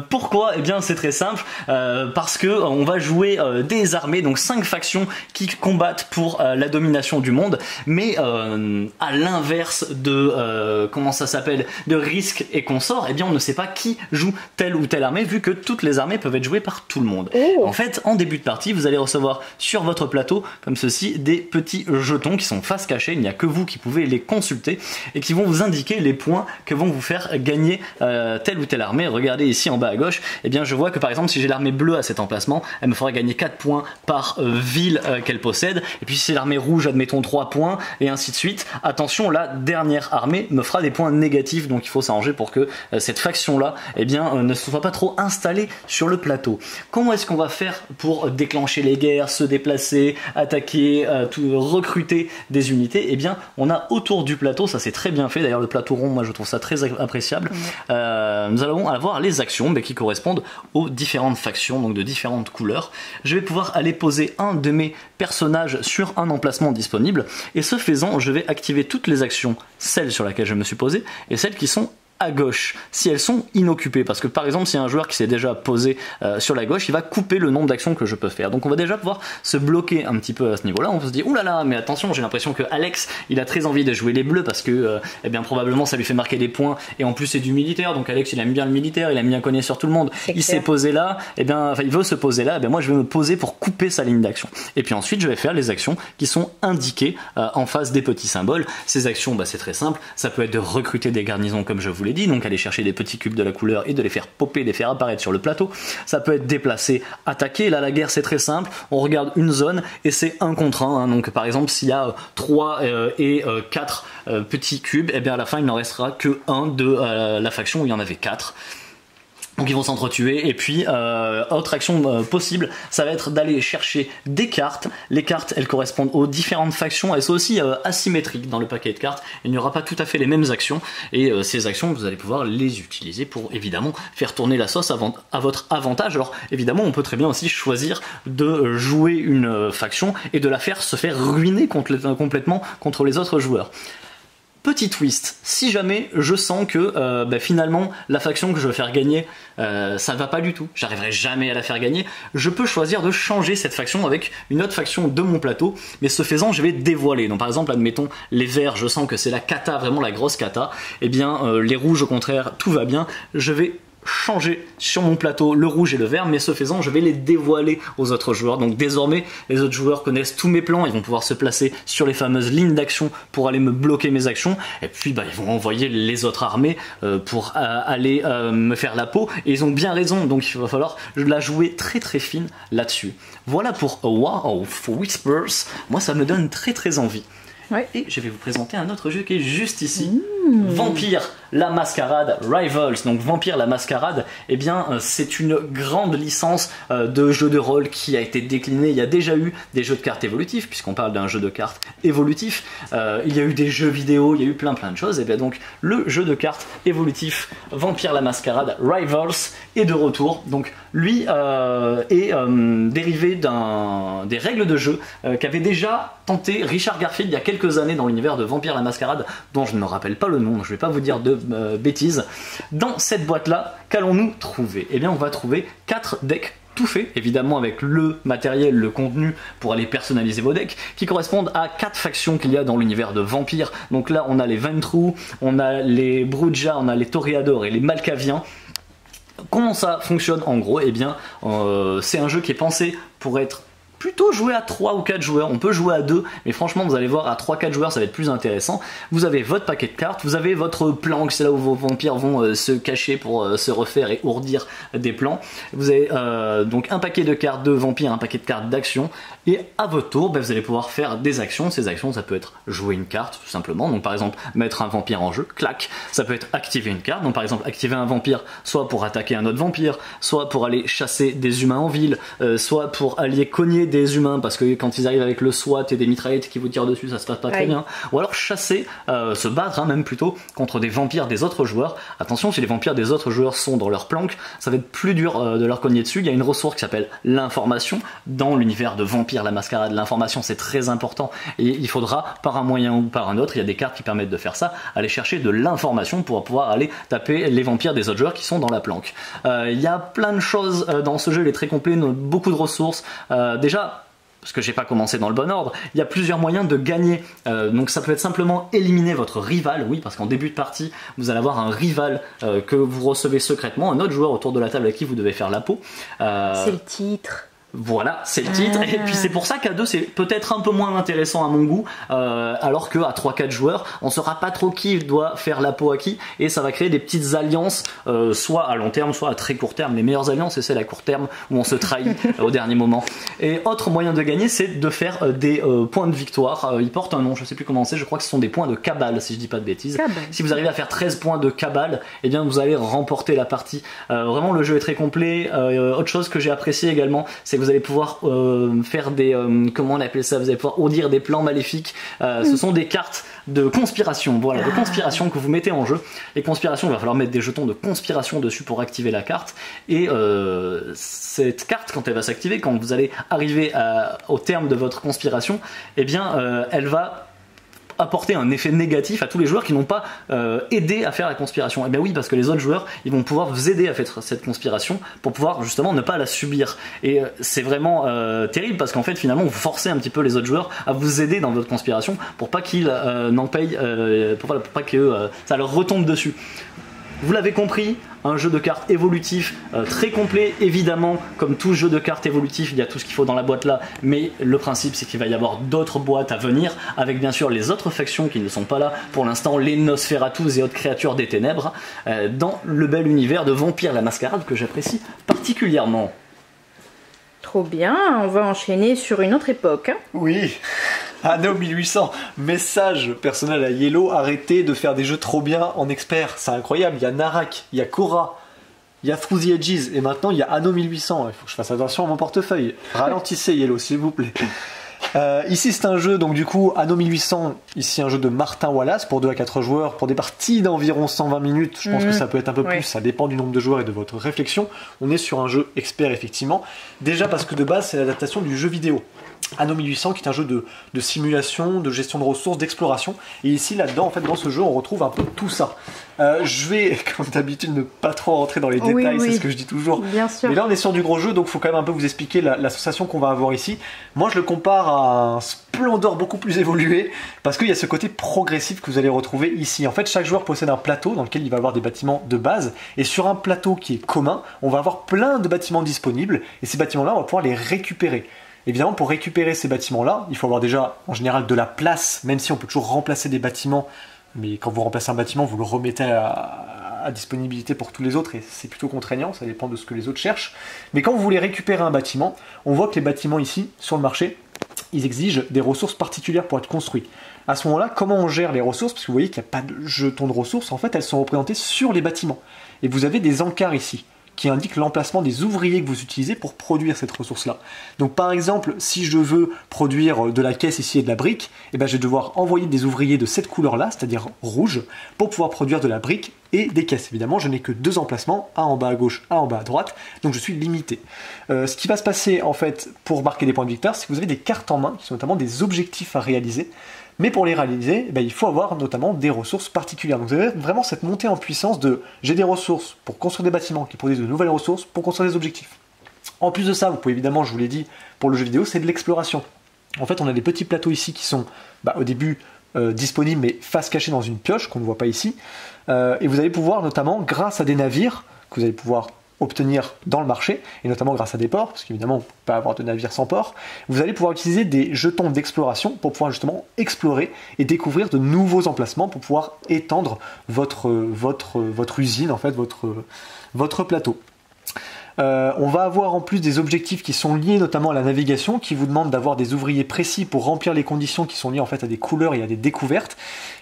Pourquoi? Eh bien, c'est très simple. Parce que on va jouer des armées, donc 5 factions qui combattent pour la domination du monde, mais à l'inverse de comment ça s'appelle, de Risk et consorts, eh bien on ne sait pas qui joue telle ou telle armée, vu que toutes les armées peuvent être jouées par tout le monde. En fait, en début de partie, vous allez recevoir sur votre plateau, comme ceci, des petits jetons qui sont face cachée, il n'y a que vous qui pouvez les consulter, et qui vont vous indiquer les points que vont vous faire gagner telle ou telle armée. Regardez ici en bas à gauche, eh bien je vois que par exemple, si j'ai l'armée bleue à cet emplacement, elle me fera gagner 4 points par ville qu'elle possède, et puis si c'est l'armée rouge, admettons 3 points, et ainsi de suite. Attention, la dernière armée me fera fera des points négatifs, donc il faut s'arranger pour que cette faction-là eh bien, ne soit pas trop installée sur le plateau. Comment est-ce qu'on va faire pour déclencher les guerres, se déplacer, attaquer, recruter des unités? Eh bien, on a autour du plateau, ça c'est très bien fait, d'ailleurs le plateau rond, moi je trouve ça très appréciable. Nous allons avoir les actions qui correspondent aux différentes factions, donc de différentes couleurs. Je vais pouvoir aller poser un de mes personnages sur un emplacement disponible, et ce faisant, je vais activer toutes les actions, celles sur lesquelles je me suis posé, et celles qui sont à gauche, si elles sont inoccupées, parce que par exemple s'il y a un joueur qui s'est déjà posé sur la gauche, il va couper le nombre d'actions que je peux faire, donc on va déjà pouvoir se bloquer un petit peu à ce niveau là. On se dit oulala, mais attention, j'ai l'impression que Alex il a très envie de jouer les bleus parce que eh bien probablement ça lui fait marquer des points, et en plus c'est du militaire, donc Alex il aime bien le militaire, il aime bien cogner sur tout le monde, il s'est posé là, et bien enfin, il veut se poser là, et bien moi je vais me poser pour couper sa ligne d'action, et puis ensuite je vais faire les actions qui sont indiquées en face des petits symboles. Ces actions c'est très simple, ça peut être de recruter des garnisons comme je vous l'ai dit, donc aller chercher des petits cubes de la couleur et de les faire popper, les faire apparaître sur le plateau. Ça peut être déplacer, attaquer. Là la guerre c'est très simple, on regarde une zone et c'est 1 contre 1, hein. Donc par exemple s'il y a 3 et 4 petits cubes, et bien à la fin il n'en restera que 1 de la faction où il y en avait 4. Donc ils vont s'entretuer, et puis autre action possible, ça va être d'aller chercher des cartes. Les cartes, elles correspondent aux différentes factions, elles sont aussi asymétriques dans le paquet de cartes, il n'y aura pas tout à fait les mêmes actions, et ces actions, vous allez pouvoir les utiliser pour évidemment faire tourner la sauce à votre avantage. Alors évidemment, on peut très bien aussi choisir de jouer une faction et de la faire se faire ruiner complètement contre les autres joueurs. Petit twist, si jamais je sens que finalement la faction que je veux faire gagner ça va pas du tout, j'arriverai jamais à la faire gagner, je peux choisir de changer cette faction avec une autre faction de mon plateau, mais ce faisant je vais dévoiler. Donc par exemple admettons les verts, je sens que c'est la cata, vraiment la grosse cata, et bien les rouges au contraire tout va bien, je vais changer sur mon plateau le rouge et le vert, mais ce faisant je vais les dévoiler aux autres joueurs. Donc désormais les autres joueurs connaissent tous mes plans, ils vont pouvoir se placer sur les fameuses lignes d'action pour aller me bloquer mes actions, et puis ils vont envoyer les autres armées pour aller me faire la peau, et ils ont bien raison, donc il va falloir la jouer très très fine là-dessus. Voilà pour A War of Whispers, moi ça me donne très très envie. Ouais. Et je vais vous présenter un autre jeu qui est juste ici, Vampire la Mascarade Rivals. Donc Vampire la Mascarade, eh bien c'est une grande licence de jeu de rôle qui a été déclinée. Il y a déjà eu des jeux de cartes évolutifs, puisqu'on parle d'un jeu de cartes évolutif. Il y a eu des jeux vidéo, il y a eu plein de choses. Et bien donc le jeu de cartes évolutif Vampire la Mascarade Rivals est de retour. Donc lui est dérivé des règles de jeu qu'avait déjà tenté Richard Garfield il y a quelques années dans l'univers de Vampire la Mascarade, dont je ne me rappelle pas le nom, je ne vais pas vous dire de bêtises. Dans cette boîte là, qu'allons-nous trouver? Eh bien on va trouver 4 decks tout faits, évidemment avec le matériel, le contenu pour aller personnaliser vos decks, qui correspondent à 4 factions qu'il y a dans l'univers de Vampire. Donc là on a les Ventrue, on a les Bruja, on a les Toreadors et les Malkaviens. Comment ça fonctionne en gros? Eh bien c'est un jeu qui est pensé pour être plutôt jouer à 3 ou 4 joueurs, on peut jouer à 2, mais franchement vous allez voir à 3-4 joueurs ça va être plus intéressant. Vous avez votre paquet de cartes, vous avez votre planque, c'est là où vos vampires vont se cacher pour se refaire et ourdir des plans. Vous avez donc un paquet de cartes de vampires, un paquet de cartes d'action, et à votre tour vous allez pouvoir faire des actions. Ces actions ça peut être jouer une carte tout simplement, donc par exemple mettre un vampire en jeu, clac. Ça peut être activer une carte, donc par exemple activer un vampire soit pour attaquer un autre vampire, soit pour aller chasser des humains en ville, soit pour aller cogner des humains parce que quand ils arrivent avec le SWAT et des mitraillettes qui vous tirent dessus ça se passe pas très bien, ou alors chasser, se battre même plutôt contre des vampires des autres joueurs. Attention, si les vampires des autres joueurs sont dans leur planque, ça va être plus dur de leur cogner dessus. Il y a une ressource qui s'appelle l'information dans l'univers de Vampire la Mascarade. L'information c'est très important et il faudra par un moyen ou par un autre, il y a des cartes qui permettent de faire ça, aller chercher de l'information pour pouvoir aller taper les vampires des autres joueurs qui sont dans la planque. Il y a plein de choses dans ce jeu, il est très complet, beaucoup de ressources. Déjà parce que j'ai pas commencé dans le bon ordre, il y a plusieurs moyens de gagner. Donc ça peut être simplement éliminer votre rival, oui, parce qu'en début de partie, vous allez avoir un rival que vous recevez secrètement, un autre joueur autour de la table à qui vous devez faire la peau. C'est le titre. Voilà, c'est le titre. Et puis c'est pour ça qu'à 2 c'est peut-être un peu moins intéressant à mon goût, alors qu'à 3-4 joueurs, on saura pas trop qui doit faire la peau à qui, et ça va créer des petites alliances, soit à long terme, soit à très court terme. Les meilleures alliances, c'est celles à court terme où on se trahit au dernier moment. Et autre moyen de gagner, c'est de faire des points de victoire. Ils portent un nom, je sais plus comment c'est, je crois que ce sont des points de cabale, si je dis pas de bêtises. Si vous arrivez à faire 13 points de cabale, eh bien vous allez remporter la partie. Vraiment, le jeu est très complet. Autre chose que j'ai apprécié également, c'est que vous allez pouvoir faire des comment on appelle ça, vous allez pouvoir ourdir des plans maléfiques. Ce sont des cartes de conspiration, voilà, de conspiration que vous mettez en jeu. Les conspirations, il va falloir mettre des jetons de conspiration dessus pour activer la carte, et cette carte, quand elle va s'activer, quand vous allez arriver au terme de votre conspiration, eh bien elle va apporter un effet négatif à tous les joueurs qui n'ont pas aidé à faire la conspiration. Et bien oui, parce que les autres joueurs, ils vont pouvoir vous aider à faire cette conspiration pour pouvoir justement ne pas la subir. Et c'est vraiment terrible, parce qu'en fait finalement vous forcez un petit peu les autres joueurs à vous aider dans votre conspiration pour pas qu'ils n'en payent, pour pas que ça leur retombe dessus. Vous l'avez compris, un jeu de cartes évolutif très complet. Évidemment, comme tout jeu de cartes évolutif, il y a tout ce qu'il faut dans la boîte là, mais le principe c'est qu'il va y avoir d'autres boîtes à venir, avec bien sûr les autres factions qui ne sont pas là pour l'instant, les Nosferatus et autres créatures des ténèbres, dans le bel univers de Vampire la Mascarade que j'apprécie particulièrement. Trop bien, on va enchaîner sur une autre époque. Oui, Anno 1800, message personnel à Yellow, arrêtez de faire des jeux trop bien en expert, c'est incroyable, il y a Narak, il y a Korra, il y a Through the Edges, et maintenant il y a Anno 1800, il faut que je fasse attention à mon portefeuille. Ralentissez Yellow s'il vous plaît. Ici c'est un jeu, donc du coup Anno 1800, ici un jeu de Martin Wallace pour 2 à 4 joueurs, pour des parties d'environ 120 minutes, je pense que ça peut être un peu plus, ça dépend du nombre de joueurs et de votre réflexion. On est sur un jeu expert effectivement, déjà parce que de base c'est l'adaptation du jeu vidéo. Anno 1800 qui est un jeu de simulation, de gestion de ressources, d'exploration, et ici là-dedans en fait dans ce jeu on retrouve un peu tout ça. Je vais comme d'habitude ne pas trop rentrer dans les détails, c'est ce que je dis toujours, bien sûr. Mais là on est sur du gros jeu, donc il faut quand même un peu vous expliquer la sensation qu'on va avoir ici. Moi je le compare à un Splendor beaucoup plus évolué, parce qu'il y a ce côté progressif que vous allez retrouver ici. En fait chaque joueur possède un plateau dans lequel il va avoir des bâtiments de base, et sur un plateau qui est commun on va avoir plein de bâtiments disponibles, et ces bâtiments là on va pouvoir les récupérer. Évidemment, pour récupérer ces bâtiments-là, il faut avoir déjà, en général, de la place, même si on peut toujours remplacer des bâtiments, mais quand vous remplacez un bâtiment, vous le remettez à disponibilité pour tous les autres, et c'est plutôt contraignant, ça dépend de ce que les autres cherchent. Mais quand vous voulez récupérer un bâtiment, on voit que les bâtiments ici, sur le marché, ils exigent des ressources particulières pour être construits. À ce moment-là, comment on gère les ressources? Parce que vous voyez qu'il n'y a pas de jetons de ressources, en fait, elles sont représentées sur les bâtiments. Et vous avez des encarts ici, qui indique l'emplacement des ouvriers que vous utilisez pour produire cette ressource-là. Donc par exemple, si je veux produire de la caisse ici et de la brique, eh ben, je vais devoir envoyer des ouvriers de cette couleur-là, c'est-à-dire rouge, pour pouvoir produire de la brique et des caisses. Évidemment, je n'ai que 2 emplacements, un en bas à gauche, un en bas à droite, donc je suis limité. Ce qui va se passer en fait pour marquer des points de victoire, c'est que vous avez des cartes en main, qui sont notamment des objectifs à réaliser. Mais pour les réaliser, eh ben, il faut avoir notamment des ressources particulières. Donc vous avez vraiment cette montée en puissance de j'ai des ressources pour construire des bâtiments qui produisent de nouvelles ressources pour construire des objectifs. En plus de ça, vous pouvez évidemment, je vous l'ai dit, pour le jeu vidéo, c'est de l'exploration. En fait, on a des petits plateaux ici qui sont au début disponibles, mais face cachée dans une pioche qu'on ne voit pas ici. Et vous allez pouvoir notamment, grâce à des navires que vous allez pouvoir obtenir dans le marché, et notamment grâce à des ports, parce qu'évidemment on ne peut pas avoir de navire sans port, vous allez pouvoir utiliser des jetons d'exploration pour pouvoir justement explorer et découvrir de nouveaux emplacements pour pouvoir étendre votre usine, en fait, votre plateau. On va avoir en plus des objectifs qui sont liés notamment à la navigation, qui vous demandent d'avoir des ouvriers précis pour remplir les conditions qui sont liées en fait à des couleurs et à des découvertes.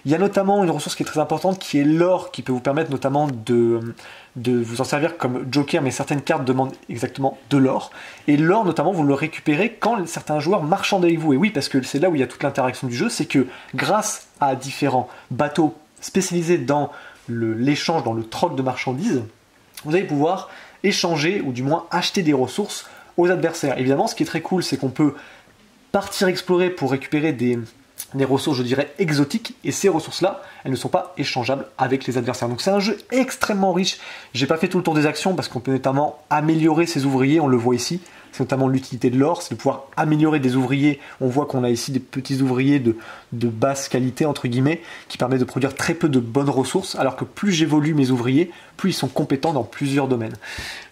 Il y a notamment une ressource qui est très importante qui est l'or, qui peut vous permettre notamment de vous en servir comme joker, mais certaines cartes demandent exactement de l'or. Et l'or notamment vous le récupérez quand certains joueurs marchandent avec vous. Et oui, parce que c'est là où il y a toute l'interaction du jeu, c'est que grâce à différents bateaux spécialisés dans l'échange, dans le troc de marchandises, vous allez pouvoir échanger ou du moins acheter des ressources aux adversaires. Évidemment, ce qui est très cool, c'est qu'on peut partir explorer pour récupérer des ressources, je dirais, exotiques, et ces ressources-là, elles ne sont pas échangeables avec les adversaires. Donc c'est un jeu extrêmement riche. J'ai pas fait tout le tour des actions parce qu'on peut notamment améliorer ses ouvriers, on le voit ici. c'est notamment l'utilité de l'or, c'est de pouvoir améliorer des ouvriers. On voit qu'on a ici des petits ouvriers de basse qualité, entre guillemets, qui permettent de produire très peu de bonnes ressources, alors que plus j'évolue mes ouvriers, plus ils sont compétents dans plusieurs domaines.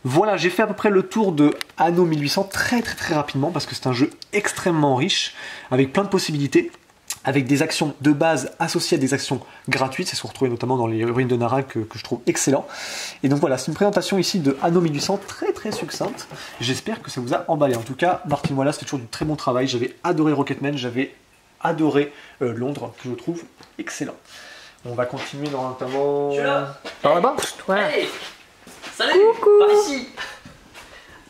Voilà, j'ai fait à peu près le tour de Anno 1800 très rapidement, parce que c'est un jeu extrêmement riche, avec plein de possibilités, avec des actions de base associées à des actions gratuites, c'est ce qu'on retrouve notamment dans les ruines de Nara que je trouve excellent. Et donc voilà, c'est une présentation ici de Anno 1800 très succincte. J'espère que ça vous a emballé. En tout cas, Martin Wallace fait toujours du très bon travail. J'avais adoré Rocketman, j'avais adoré Londres, que je trouve excellent. On va continuer notamment par là-bas. Voilà. Hey, salut, par ici.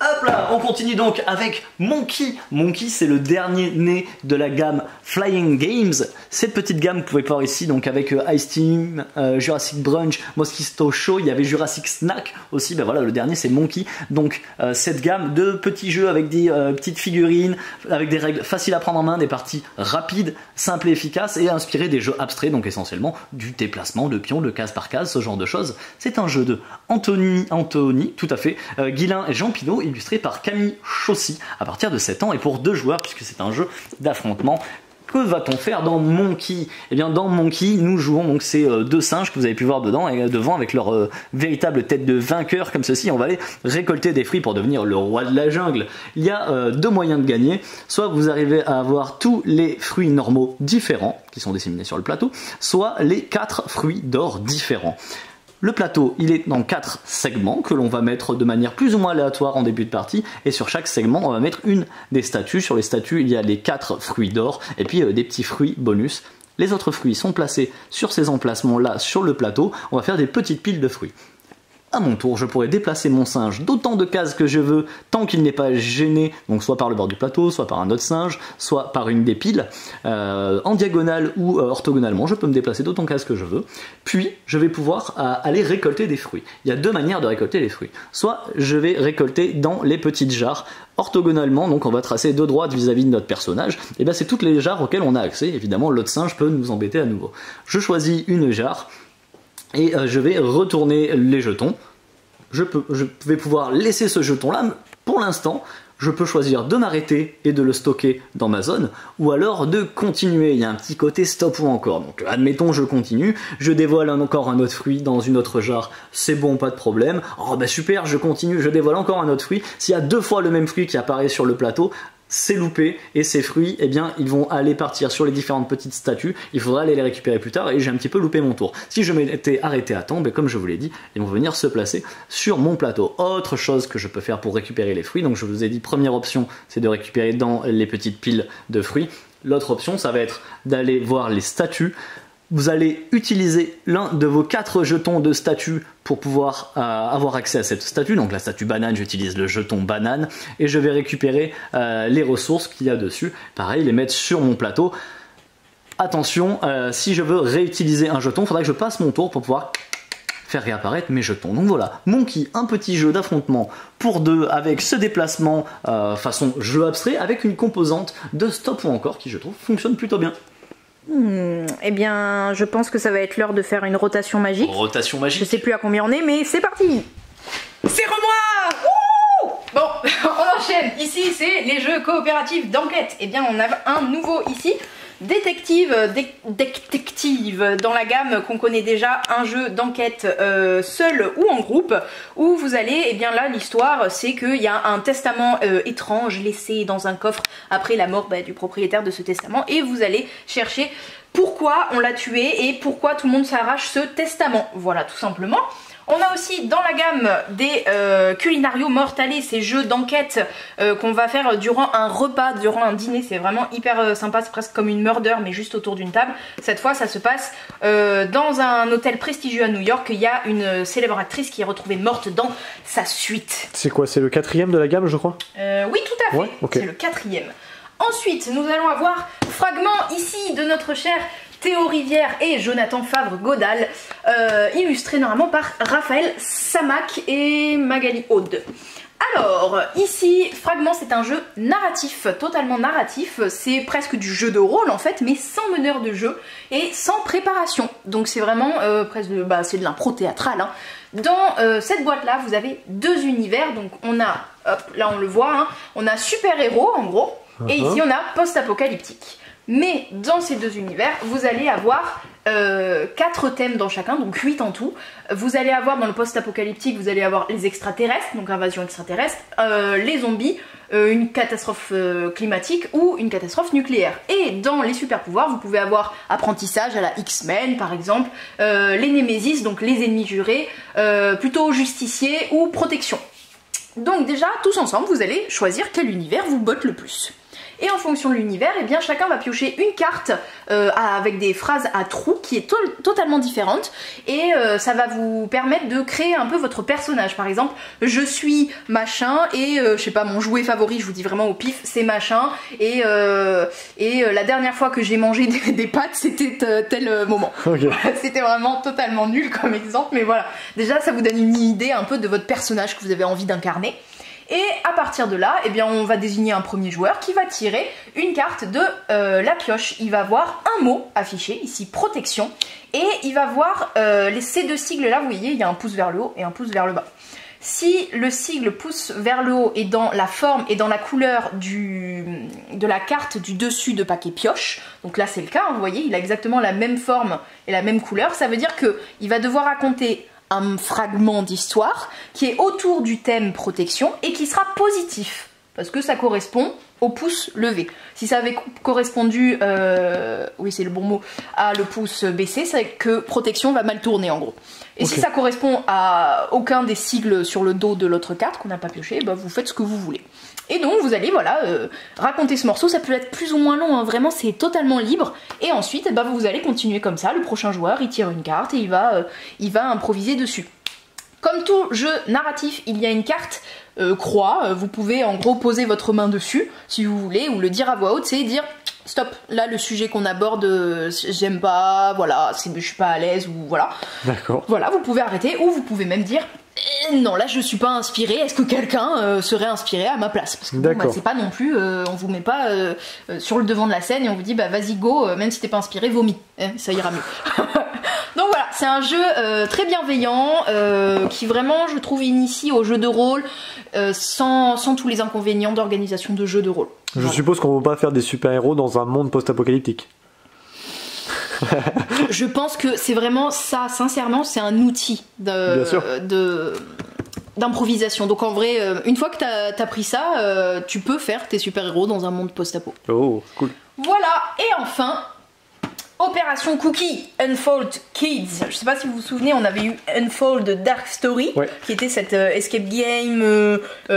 Hop là, on continue donc avec Monkey. Monkey, c'est le dernier né de la gamme Flying Games. Cette petite gamme, vous pouvez voir ici, donc avec Ice Team, Jurassic Brunch, Mosquito Show, il y avait Jurassic Snack aussi. Ben voilà, le dernier c'est Monkey. Donc cette gamme de petits jeux avec des petites figurines, avec des règles faciles à prendre en main, des parties rapides, simples et efficaces et inspirées des jeux abstraits, donc essentiellement du déplacement de pions, de case par case, ce genre de choses. C'est un jeu de Anthony, tout à fait, Guilain et Jean Pinault, illustré par Camille Chaussy à partir de 7 ans et pour 2 joueurs puisque c'est un jeu d'affrontement. Que va-t-on faire dans Monkey? Eh bien dans Monkey nous jouons donc ces 2 singes que vous avez pu voir dedans et devant avec leur véritable tête de vainqueur comme ceci. On va aller récolter des fruits pour devenir le roi de la jungle. Il y a 2 moyens de gagner, soit vous arrivez à avoir tous les fruits normaux différents qui sont disséminés sur le plateau, soit les 4 fruits d'or différents. Le plateau, il est dans 4 segments que l'on va mettre de manière plus ou moins aléatoire en début de partie. Et sur chaque segment, on va mettre une des statues. Sur les statues, il y a les 4 fruits d'or et puis des petits fruits bonus. Les autres fruits sont placés sur ces emplacements-là sur le plateau. On va faire des petites piles de fruits. À mon tour, je pourrais déplacer mon singe d'autant de cases que je veux, tant qu'il n'est pas gêné, donc soit par le bord du plateau, soit par un autre singe, soit par une des piles, en diagonale ou orthogonalement, je peux me déplacer d'autant de cases que je veux. Puis, je vais pouvoir aller récolter des fruits. Il y a 2 manières de récolter les fruits. Soit je vais récolter dans les petites jarres, orthogonalement, donc on va tracer 2 droites vis-à-vis de notre personnage, et bien c'est toutes les jarres auxquelles on a accès, évidemment l'autre singe peut nous embêter à nouveau. Je choisis une jarre, et je vais retourner les jetons. Je vais pouvoir laisser ce jeton là. Pour l'instant, je peux choisir de m'arrêter et de le stocker dans ma zone, ou alors de continuer. Il y a un petit côté stop ou encore. Donc admettons je continue, je dévoile encore un autre fruit dans une autre jarre, c'est bon, pas de problème. Oh bah super, je continue, je dévoile encore un autre fruit. S'il y a 2 fois le même fruit qui apparaît sur le plateau, c'est loupé, et ces fruits, eh bien, ils vont aller partir sur les différentes petites statues, il faudra aller les récupérer plus tard, et j'ai un petit peu loupé mon tour. Si je m'étais arrêté à temps, ben, comme je vous l'ai dit, ils vont venir se placer sur mon plateau. Autre chose que je peux faire pour récupérer les fruits, donc je vous ai dit, première option, c'est de récupérer dans les petites piles de fruits. L'autre option, ça va être d'aller voir les statues. Vous allez utiliser l'un de vos 4 jetons de statue pour pouvoir avoir accès à cette statue. Donc la statue banane, j'utilise le jeton banane et je vais récupérer les ressources qu'il y a dessus. Pareil, les mettre sur mon plateau. Attention, si je veux réutiliser un jeton, il faudra que je passe mon tour pour pouvoir faire réapparaître mes jetons. Donc voilà, Monkey, un petit jeu d'affrontement pour 2 avec ce déplacement façon jeu abstrait avec une composante de stop ou encore qui je trouve fonctionne plutôt bien. Eh bien, je pense que ça va être l'heure de faire une rotation magique. Rotation magique. Je sais plus à combien on est, mais c'est parti. C'est moi. Bon, on enchaîne. Ici, c'est les jeux coopératifs d'enquête. Eh bien, on a un nouveau ici. Détective dans la gamme qu'on connaît déjà, un jeu d'enquête seul ou en groupe, où vous allez, et bien là l'histoire c'est qu'il y a un testament étrange laissé dans un coffre après la mort du propriétaire de ce testament, et vous allez chercher pourquoi on l'a tué et pourquoi tout le monde s'arrache ce testament. Voilà, tout simplement. On a aussi dans la gamme des Culinario Mortale, ces jeux d'enquête qu'on va faire durant un repas, durant un dîner. C'est vraiment hyper sympa, c'est presque comme une murder mais juste autour d'une table. Cette fois ça se passe dans un hôtel prestigieux à New York. Il y a une célèbre actrice qui est retrouvée morte dans sa suite. C'est quoi, c'est le 4e de la gamme je crois? Oui tout à fait, ouais, okay. C'est le 4e. Ensuite nous allons avoir fragment ici de notre cher Théo Rivière et Jonathan Favre-Godal, illustré normalement par Raphaël Samac et Magali Aude. Alors, ici, Fragment, c'est un jeu narratif, totalement narratif, c'est presque du jeu de rôle en fait, mais sans meneur de jeu et sans préparation. Donc c'est vraiment presque c'est de l'impro théâtral. Hein. Dans cette boîte-là, vous avez 2 univers, donc on a hop, là on le voit, hein. On a super-héros en gros, et ici on a post-apocalyptique. Mais dans ces deux univers, vous allez avoir 4 thèmes dans chacun, donc 8 en tout. Vous allez avoir dans le post-apocalyptique, vous allez avoir les extraterrestres, donc invasion extraterrestre, les zombies, une catastrophe climatique ou une catastrophe nucléaire. Et dans les super pouvoirs, vous pouvez avoir apprentissage à la X-Men par exemple, les Némésis, donc les ennemis jurés, plutôt justiciers ou protection. Donc déjà, tous ensemble, vous allez choisir quel univers vous botte le plus. Et en fonction de l'univers, eh bien chacun va piocher une carte avec des phrases à trous qui est totalement différente, et ça va vous permettre de créer un peu votre personnage. Par exemple, je suis machin et je sais pas, mon jouet favori, je vous dis vraiment au pif, c'est machin, et la dernière fois que j'ai mangé des pâtes, c'était tel moment. Okay. C'était vraiment totalement nul comme exemple, mais voilà. Déjà, ça vous donne une idée un peu de votre personnage que vous avez envie d'incarner. Et à partir de là, eh bien, on va désigner un premier joueur qui va tirer une carte de la pioche. Il va avoir un mot affiché, ici protection, et il va voir ces deux sigles là, vous voyez, il y a un pouce vers le haut et un pouce vers le bas. Si le sigle pouce vers le haut est dans la forme et dans la couleur de la carte du dessus de paquet pioche, donc là c'est le cas, hein, vous voyez, il a exactement la même forme et la même couleur, ça veut dire qu'il va devoir raconter un fragment d'histoire qui est autour du thème protection et qui sera positif parce que ça correspond au pouce levé. Si ça avait correspondu, oui c'est le bon mot, à le pouce baissé, c'est que protection va mal tourner en gros. Et si ça correspond à aucun des sigles sur le dos de l'autre carte qu'on n'a pas pioché, bah vous faites ce que vous voulez. Et donc vous allez voilà raconter ce morceau, ça peut être plus ou moins long, hein, vraiment c'est totalement libre. Et ensuite bah, vous allez continuer comme ça, le prochain joueur il tire une carte et il va improviser dessus. Comme tout jeu narratif, il y a une carte croix, vous pouvez en gros poser votre main dessus si vous voulez, ou le dire à voix haute, c'est dire stop, là le sujet qu'on aborde, j'aime pas, voilà, je suis pas à l'aise, ou voilà. D'accord. Voilà, vous pouvez arrêter, ou vous pouvez même dire non, là je suis pas inspiré, est-ce que quelqu'un serait inspiré à ma place? Parce que bon, bah, c'est pas non plus, on vous met pas sur le devant de la scène et on vous dit bah vas-y go, même si t'es pas inspiré, vomis, ça ira mieux. Donc voilà, c'est un jeu très bienveillant, qui vraiment je trouve initie au jeu de rôle, sans tous les inconvénients d'organisation de jeux de rôle. Je suppose qu'on ne va pas faire des super-héros dans un monde post-apocalyptique. Je pense que c'est vraiment ça, sincèrement, c'est un outil d'improvisation. Donc en vrai, une fois que t'as pris ça, tu peux faire tes super-héros dans un monde post-apo. Oh, cool. Voilà, et enfin... Opération Cookie, Unfold Kids. Je sais pas si vous vous souvenez, on avait eu Unfold Dark Story, qui était cette escape game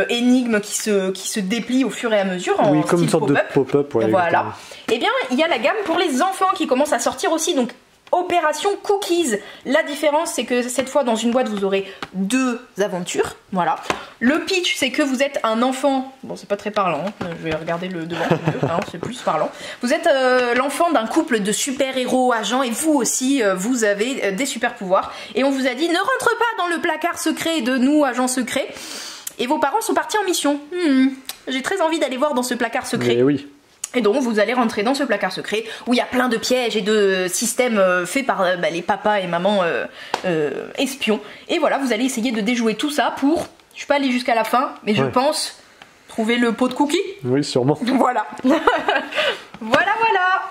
énigme qui se déplie au fur et à mesure en comme une sorte de pop-up. Voilà. Et bien, il y a la gamme pour les enfants qui commence à sortir aussi. Donc, Opération Cookies. La différence, c'est que cette fois, dans une boîte, vous aurez 2 aventures. Voilà. Le pitch, c'est que vous êtes un enfant. Bon, c'est pas très parlant. Hein. Je vais regarder le devant. Hein, c'est plus parlant. Vous êtes l'enfant d'un couple de super-héros agents et vous aussi, vous avez des super-pouvoirs. Et on vous a dit, ne rentre pas dans le placard secret de nous, agents secrets. Et vos parents sont partis en mission. J'ai très envie d'aller voir dans ce placard secret. Mais oui. Et donc vous allez rentrer dans ce placard secret où il y a plein de pièges et de systèmes faits par les papas et mamans espions. Et voilà, vous allez essayer de déjouer tout ça pour, je suis pas allée jusqu'à la fin, mais je pense trouver le pot de cookies. Oui, sûrement. Voilà. Voilà.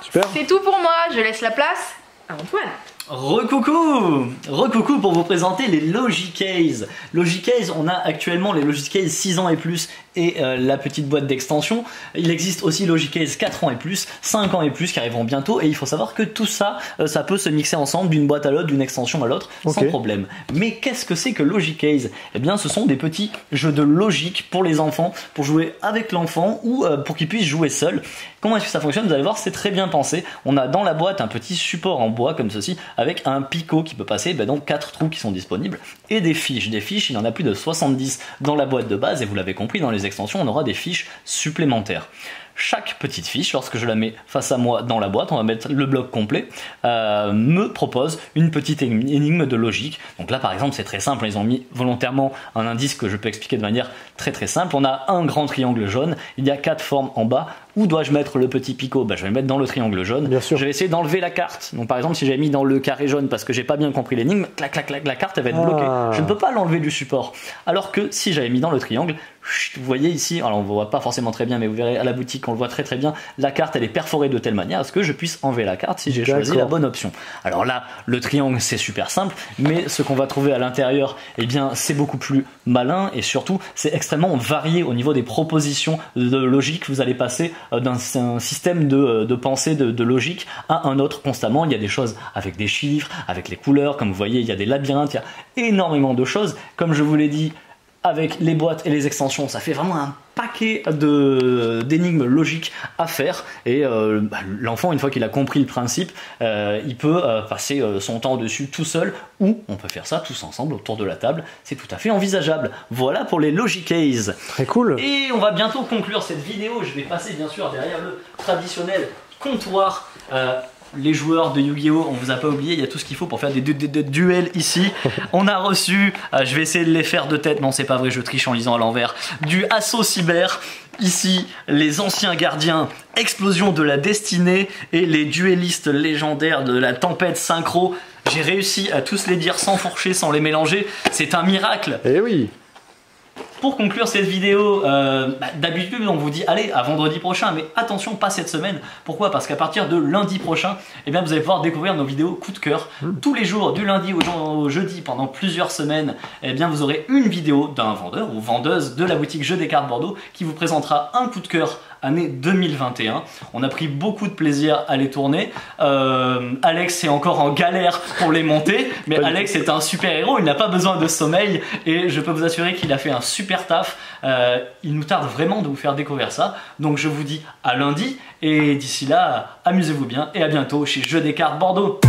Super. C'est tout pour moi, je laisse la place à Antoine. Recoucou pour vous présenter les Logicase. Logicase, on a actuellement les Logicase 6 ans et plus et la petite boîte d'extension. Il existe aussi Logicase 4 ans et plus, 5 ans et plus qui arriveront bientôt, et il faut savoir que tout ça, ça peut se mixer ensemble d'une boîte à l'autre, d'une extension à l'autre, sans problème. Mais qu'est-ce que c'est que Logicase? Eh bien ce sont des petits jeux de logique pour les enfants, pour jouer avec l'enfant ou pour qu'ils puissent jouer seuls. Comment est-ce que ça fonctionne? Vous allez voir, c'est très bien pensé. On a dans la boîte un petit support en bois comme ceci, avec un picot qui peut passer dans 4 trous qui sont disponibles, et des fiches. Des fiches, il y en a plus de 70 dans la boîte de base, et vous l'avez compris, dans les extensions, on aura des fiches supplémentaires. Chaque petite fiche, lorsque je la mets face à moi dans la boîte, on va mettre le bloc complet, me propose une petite énigme de logique. Donc là par exemple c'est très simple, ils ont mis volontairement un indice que je peux expliquer de manière très simple. On a un grand triangle jaune, il y a 4 formes en bas. Où dois-je mettre le petit picot? Je vais le mettre dans le triangle jaune. Bien sûr. Je vais essayer d'enlever la carte. Donc par exemple si j'ai mis dans le carré jaune parce que j'ai pas bien compris l'énigme, clac, la carte elle va être bloquée. Je ne peux pas l'enlever du support. Alors que si j'avais mis dans le triangle, Vous voyez ici, alors on ne voit pas forcément très bien, mais vous verrez à la boutique, on le voit très très bien, la carte elle est perforée de telle manière à ce que je puisse enlever la carte si j'ai choisi la bonne option. Alors là, le triangle c'est super simple, mais ce qu'on va trouver à l'intérieur, eh bien c'est beaucoup plus malin et surtout c'est extrêmement varié au niveau des propositions de logique. Vous allez passer d'un système de pensée, de logique à un autre constamment. Il y a des choses avec des chiffres, avec les couleurs, comme vous voyez, il y a des labyrinthes, il y a énormément de choses. Comme je vous l'ai dit, avec les boîtes et les extensions, ça fait vraiment un paquet d'énigmes logiques à faire et l'enfant, une fois qu'il a compris le principe, il peut passer son temps dessus tout seul ou on peut faire ça tous ensemble autour de la table, c'est tout à fait envisageable. Voilà pour les Logicaise. Très cool. Et on va bientôt conclure cette vidéo, je vais passer bien sûr derrière le traditionnel comptoir. Les joueurs de Yu-Gi-Oh! On vous a pas oublié, il y a tout ce qu'il faut pour faire des duels ici. On a reçu, je vais essayer de les faire de tête, non c'est pas vrai, je triche en lisant à l'envers, du Assaut Cyber. Ici, les anciens gardiens, Explosion de la Destinée et les duellistes légendaires de la Tempête Synchro. J'ai réussi à tous les dire sans fourcher, sans les mélanger, c'est un miracle. Eh oui. Pour conclure cette vidéo, d'habitude on vous dit allez à vendredi prochain, mais attention pas cette semaine. Pourquoi? Parce qu'à partir de lundi prochain, eh bien, vous allez pouvoir découvrir nos vidéos coup de cœur. Tous les jours, du lundi au jeudi, pendant plusieurs semaines, eh bien, vous aurez une vidéo d'un vendeur ou vendeuse de la boutique Jeux des cartes Bordeaux qui vous présentera un coup de cœur année 2021. On a pris beaucoup de plaisir à les tourner. Alex est encore en galère pour les monter, mais Alex est un super héros, il n'a pas besoin de sommeil et je peux vous assurer qu'il a fait un super taf. Il nous tarde vraiment de vous faire découvrir ça. Donc je vous dis à lundi et d'ici là, amusez-vous bien et à bientôt chez Jeux des cartes Bordeaux.